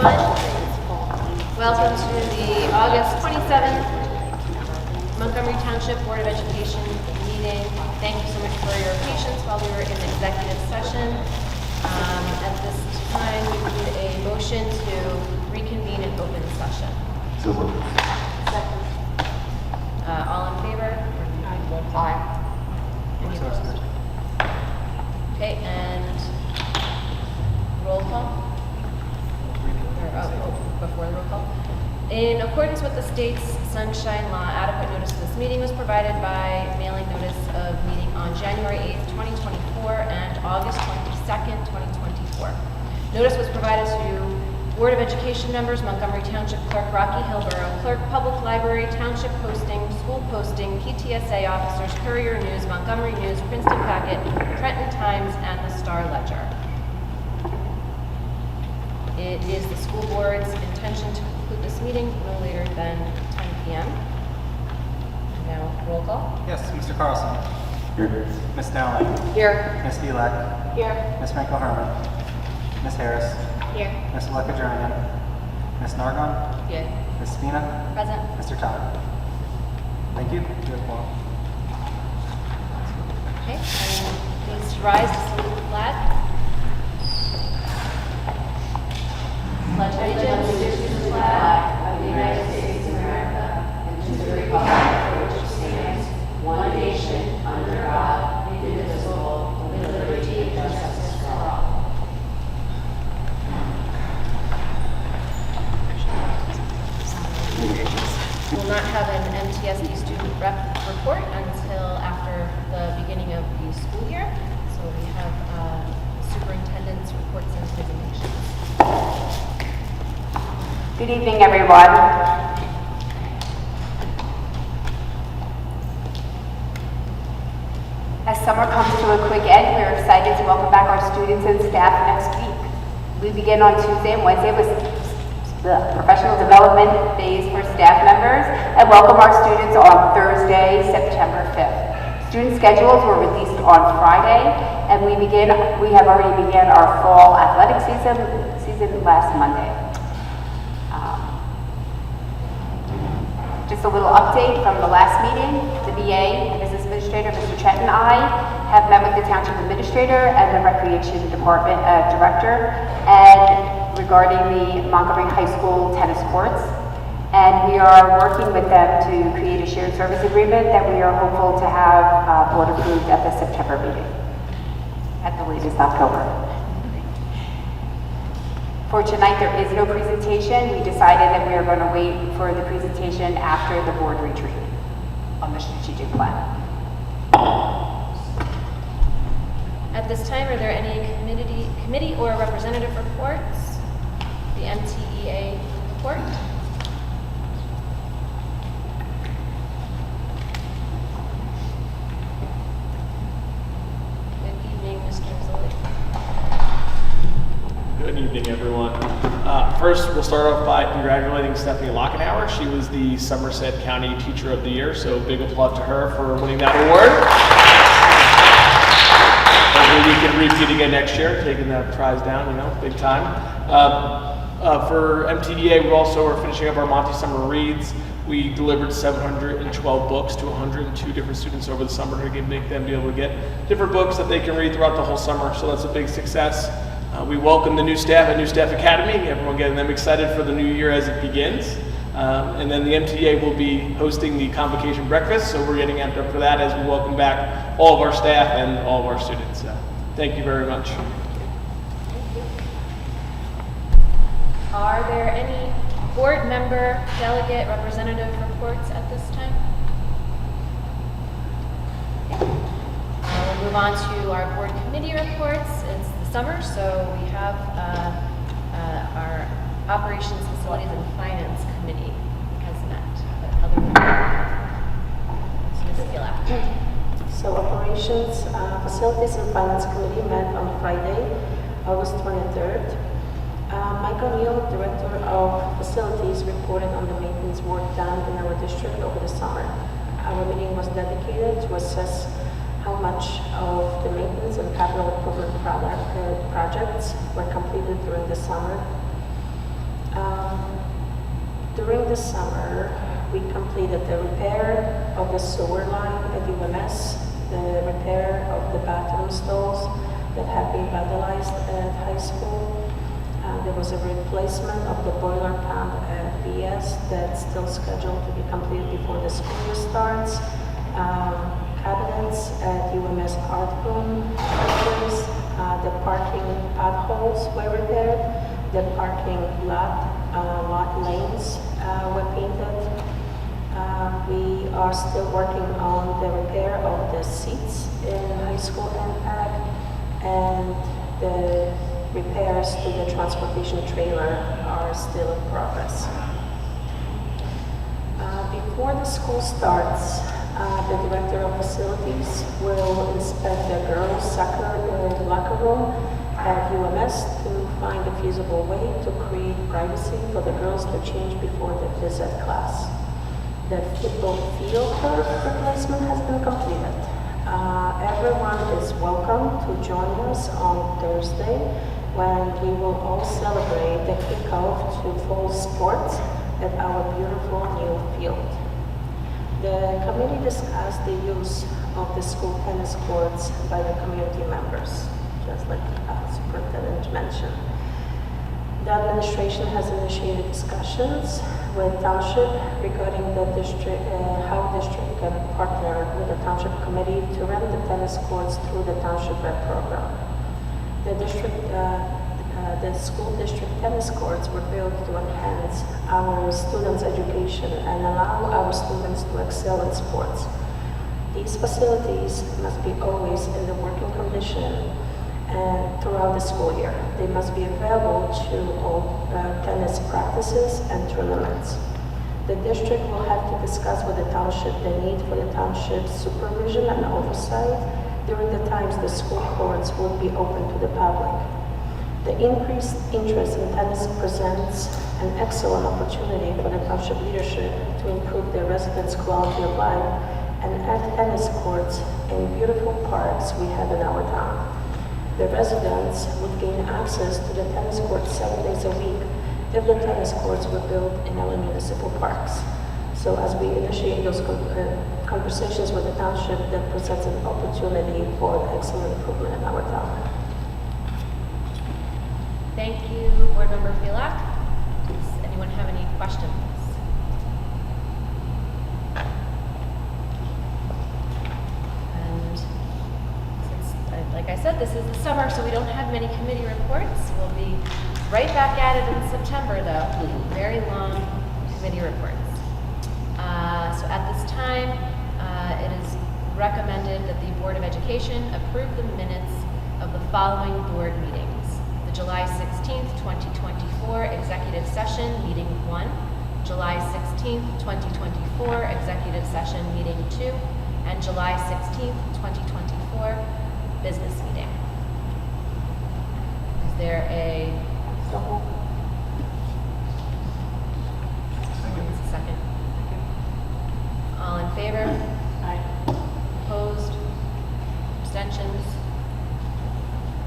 everyone. Welcome to the August 27th Montgomery Township Board of Education meeting. Thank you so much for your patience while we were in executive session. At this time, we need a motion to reconvene in open session. So moved. Second. All in favor? Aye. Any opposed? Okay, and roll call? Before the roll call. In accordance with the state's Sunshine Law, adequate notice of this meeting was provided by mailing notice of meeting on January 8th, 2024 and August 22nd, 2024. Notice was provided to Board of Education members, Montgomery Township Clerk, Rocky Hill Borough Clerk, Public Library, Township Posting, School Posting, PTSA officers, Courier News, Montgomery News, Princeton Packet, Trenton Times, and the Star Ledger. It is the school board's intention to conclude this meeting no later than 10 p.m. Now, roll call. Yes, Mr. Carlson. Here. Ms. Dowling. Here. Ms. Elak. Here. Ms. Franco-Herman. Ms. Harris. Here. Ms. Lekajanian. Ms. Nargon. Here. Ms. Spina. Present. Mr. Todd. Thank you. You have a quorum. Okay, and please rise to salute the flag. Pledge allegiance to the flag of the United States of America and to the republic for which it stands, one nation, under God, indivisible, with liberty and justice for all. We will not have an MTSD student rep report until after the beginning of the school year. So we have superintendent's reports and presentations. Good evening, everyone. As summer comes to a quick end, we're excited to welcome back our students and staff next week. We begin on Tuesday and Wednesday with the professional development phase for staff members and welcome our students on Thursday, September 5th. Student schedules were released on Friday, and we have already began our fall athletic season last Monday. Just a little update from the last meeting. The BA and Business Administrator, Mr. Chet, and I have met with the Township Administrator and the Recreation Department Director and regarding the Montgomery High School tennis courts. And we are working with them to create a shared service agreement that we are hopeful to have board approved at the September meeting, at the latest October. For tonight, there is no presentation. We decided that we are going to wait for the presentation after the board retreat on the strategic plan. At this time, are there any committee or representative reports? The MTEA report. Good evening, Mr. Zolli. Good evening, everyone. First, we'll start off by congratulating Stephanie Lockenauer. She was the Somerset County Teacher of the Year, so big applaud to her for winning that award. Hopefully we can repeat again next year, taking that prize down, big time. For MTDA, we also are finishing up our Monty Summer Reads. We delivered 712 books to 102 different students over the summer to make them be able to get different books that they can read throughout the whole summer, so that's a big success. We welcome the new staff at New Staff Academy, everyone getting them excited for the new year as it begins. And then the MTA will be hosting the Convocation Breakfast, so we're getting amped up for that as we welcome back all of our staff and all of our students. So, thank you very much. Are there any board member, delegate, representative reports at this time? We'll move on to our board committee reports. It's the summer, so we have our Operations, Facilities, and Finance Committee has met. But other than that, Ms. Elak. So Operations, Facilities, and Finance Committee met on Friday, August 23rd. Michael Neal, Director of Facilities, reported on the maintenance work done in our district over the summer. Our meeting was dedicated to assess how much of the maintenance and capital improvement projects were completed during the summer. During the summer, we completed the repair of the sewer line at UMS, the repair of the bathroom stalls that have been vandalized at high school. There was a replacement of the boiler pump at BS that's still scheduled to be completed before the school year starts. Cabinets at UMS art room, the parking potholes were repaired, the parking lot lanes were painted. We are still working on the repair of the seats in high school impact, and the repairs to the transportation trailer are still in progress. Before the school starts, the director of facilities will inspect the girls' soccer locker room at UMS to find a feasible way to create privacy for the girls to change before they visit class. The football field turf replacement has been completed. Everyone is welcome to join us on Thursday when we will all celebrate the kickoff to fall sports at our beautiful new field. The committee discussed the use of the school tennis courts by the community members, just like Superintendent mentioned. The administration has initiated discussions with Township regarding the district, how district can partner with the Township Committee to run the tennis courts through the Township Rec program. The school district tennis courts were built to enhance our students' education and allow our students to excel in sports. These facilities must be always in the working condition and throughout the school year. They must be available to all tennis practices and tournaments. The district will have to discuss with the township the need for the township's supervision and oversight during the times the school courts will be open to the public. The increased interest in tennis presents an excellent opportunity for the township leadership to improve their residents' quality of life and add tennis courts in beautiful parks we have in our town. The residents would gain access to the tennis courts 7 days a week if the tennis courts were built in our municipal parks. So as we initiate those conversations with the township, that presents an opportunity for excellent improvement in our town. Thank you, Board Member Filak. Does anyone have any questions? And since, like I said, this is the summer, so we don't have many committee reports. We'll be right back at it in September, though. Very long committee reports. So at this time, it is recommended that the Board of Education approve the minutes of the following board meetings. The July 16th, 2024 Executive Session, Meeting 1. July 16th, 2024 Executive Session, Meeting 2. And July 16th, 2024 Business Meeting. Is there a... Second. All in favor? Aye. Opposed? Abstentions?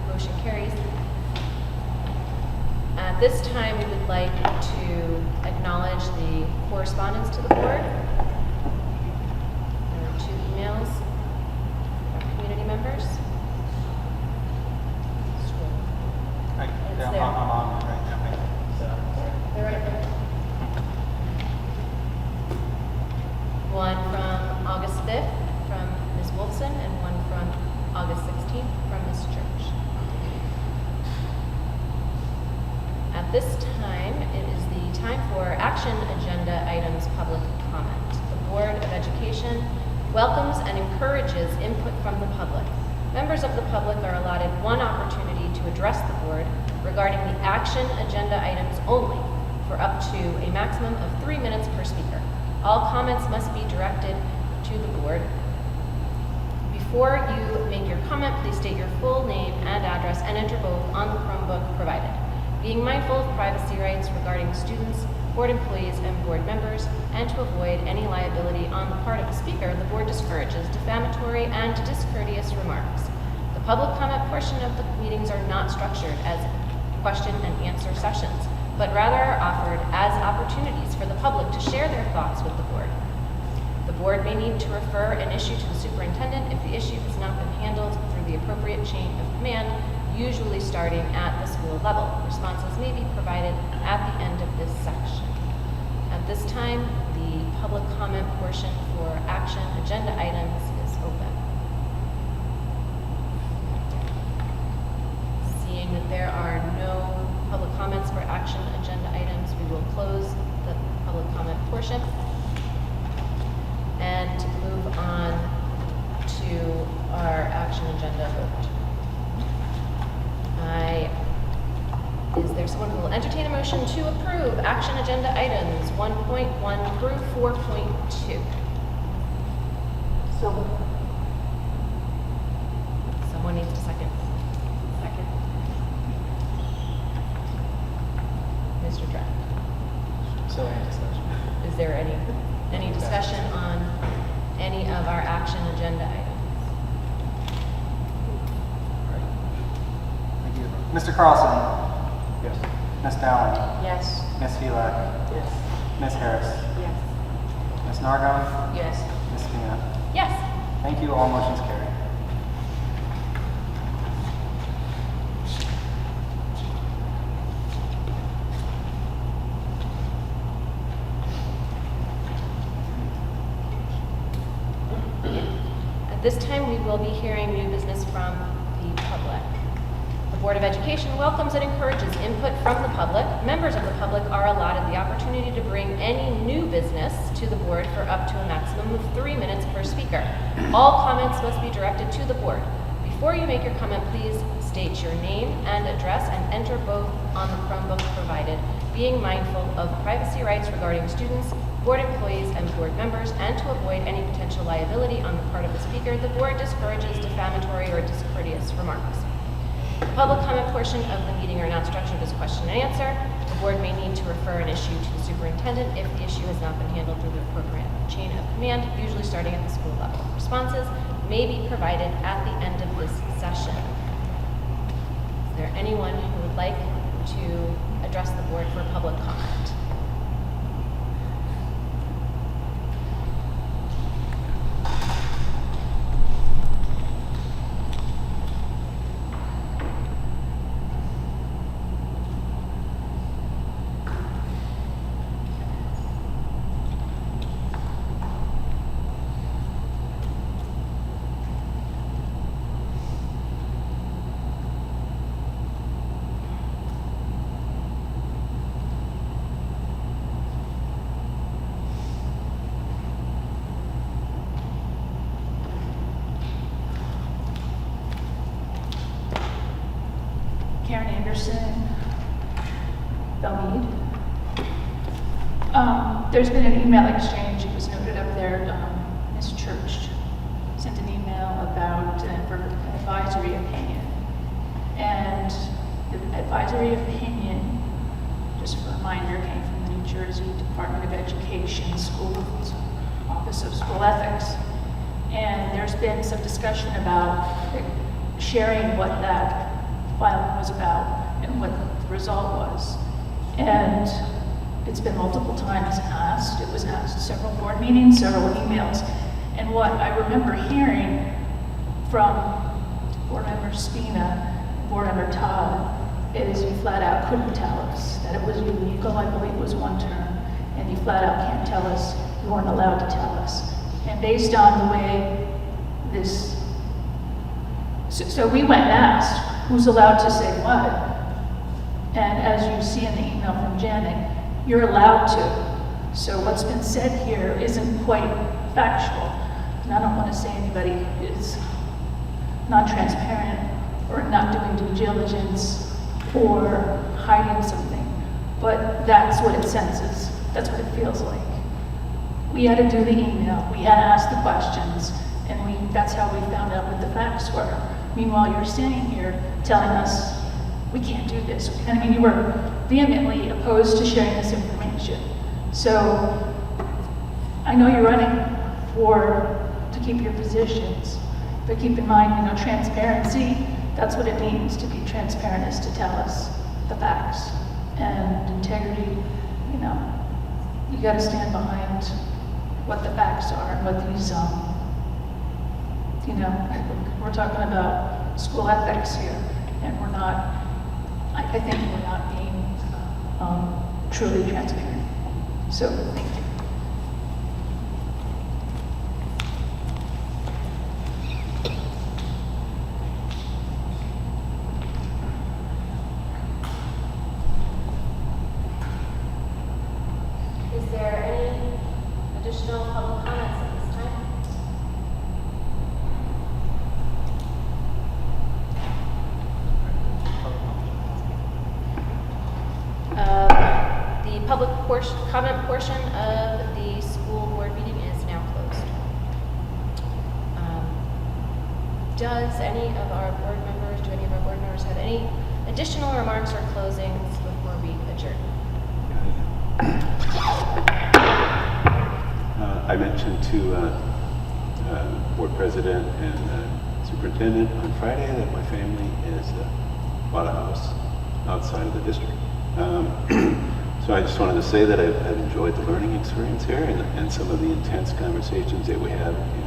Motion carries. At this time, we would like to acknowledge the correspondence to the board. There are 2 emails from community members. Yeah, there. I'm on it right now. They're right there. One from August 5th from Ms. Wolfson and one from August 16th from Ms. Church. At this time, it is the time for action agenda items public comment. The Board of Education welcomes and encourages input from the public. Members of the public are allotted 1 opportunity to address the board regarding the action agenda items only for up to a maximum of 3 minutes per speaker. All comments must be directed to the board. Before you make your comment, please state your full name and address and enter both on the Chromebook provided. Being mindful of privacy rights regarding students, board employees, and board members, and to avoid any liability on the part of the speaker, the board discourages defamatory and discourteous remarks. The public comment portion of the meetings are not structured as question and answer sessions. but rather are offered as opportunities for the public to share their thoughts with the board. The board may need to refer an issue to the superintendent if the issue has not been handled through the appropriate chain of command, usually starting at the school level. Responses may be provided at the end of this section. At this time, the public comment portion for action agenda items is open. Seeing that there are no public comments for action agenda items, we will close the public comment portion and move on to our action agenda vote. Is there someone who will entertain a motion to approve action agenda items 1.1 through 4.2? So, Someone needs to second. Second. Mr. Trent, So any discussion? is there any discussion on any of our action agenda items? Thank you. Mr. Carlson? Yes. Ms. Dowling? yes. Ms. Helak? Yes. Ms. Harris? Yes. Ms. Nargon? Yes. Ms. Spina? Yes. Thank you. All motions carried. At this time, we will be hearing new business from the public. The Board of Education welcomes and encourages input from the public. Members of the public are allotted the opportunity to bring any new business to the board for up to a maximum of 3 minutes per speaker. All comments must be directed to the board. Before you make your comment, please state your name and address and enter both on the Chromebook provided, being mindful of privacy rights regarding students, board employees, and board members, and to avoid any potential liability on the part of the speaker. The board discourages defamatory or discourteous remarks. The public comment portion of the meeting are not structured as question and answer. The board may need to refer an issue to the superintendent if the issue has not been handled through the appropriate chain of command, usually starting at the school level. Responses may be provided at the end of this session. Is there anyone who would like to address the board for public comment? Karen Anderson, Belmead. There's been an email exchange, it was noted up there, Ms. Church sent an email about for an advisory opinion. And the advisory opinion, just for a reminder, came from the New Jersey Department of Education, Office of School Ethics. And there's been some discussion about sharing what that filing was about and what the result was. And it's been multiple times asked. It was asked several board meetings, several emails. And what I remember hearing from Board Member Spina, Board Member Todd, is you flat out couldn't tell us that it was illegal. I believe it was one term. And you flat out can't tell us, you weren't allowed to tell us. And based on the way this, so we went and asked, who's allowed to say what? And as you see in the email from Janet, you're allowed to. So what's been said here isn't quite factual. And I don't want to say anybody is not transparent or not doing due diligence or hiding something. But that's what it senses. That's what it feels like. We had to do the email, we had to ask the questions, and that's how we found out what the facts were. Meanwhile, you're standing here telling us, we can't do this. And I mean, you were vehemently opposed to sharing this information. So, I know you're running to keep your positions, but keep in mind, transparency, that's what it means to be transparent, is to tell us the facts. and integrity, you know, you got to stand behind what the facts are and what these, you know, we're talking about school ethics here, and we're not, I think we're not being truly transparent. So, thank you. Is there any additional public comments at this time? The public comment portion of the school board meeting is now closed. Does any of our board members, do any of our board members have any additional remarks or closings before we adjourn? I mentioned to board president and superintendent on Friday that my family is bought a house outside of the district. So I just wanted to say that I've enjoyed the learning experience here and some of the intense conversations that we have in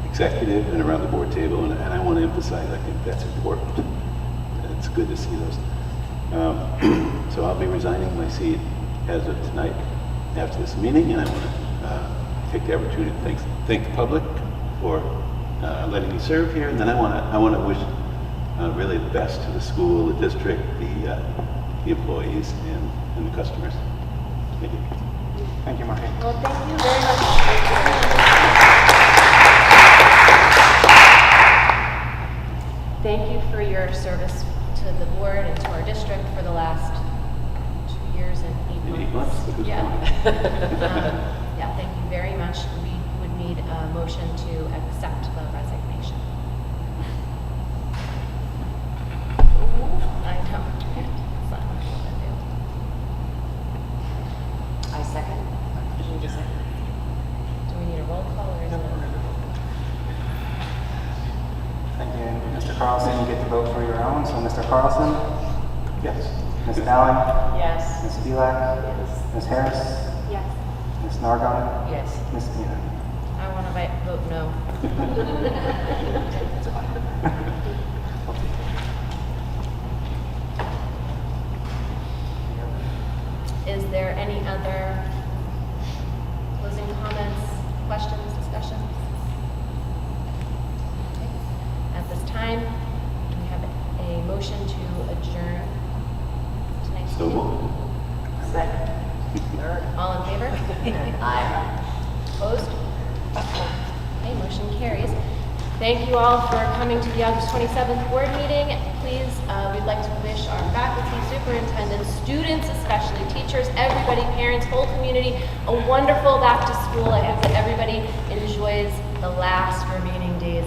executive and around the board table, and I want to emphasize, I think that's important. It's good to see those. So I'll be resigning my seat as of tonight after this meeting, and I want to take the opportunity to thank the public for letting me serve here, and then I want to wish really the best to the school, the district, the employees, and the customers. Thank you. Thank you, Marty. Well, thank you very much. Thank you for your service to the board and to our district for the last 2 years and 8 months. 8 months? Yeah. Yeah, thank you very much. We would need a motion to accept the resignation. I know. It's not much to do. I second. Do we need a roll call or is it? Thank you. Mr. Carlson, you get to vote for your own. So Mr. Carlson? Yes. Ms. Dowling? Yes. Ms. Belak? Yes. Ms. Harris? Yes. Ms. Nargon? Yes. Ms. Spina? I want to vote no. Is there any other closing comments, questions, discussions? Okay. At this time, we have a motion to adjourn tonight's So meeting. moved. Second. All in favor? Aye. Opposed? Okay, motion carries. Thank you all for coming to the August 27th board meeting. Please, we'd like to wish our faculty, superintendents, students, especially teachers, everybody, parents, whole community, a wonderful back to school. I hope that everybody enjoys the last remaining days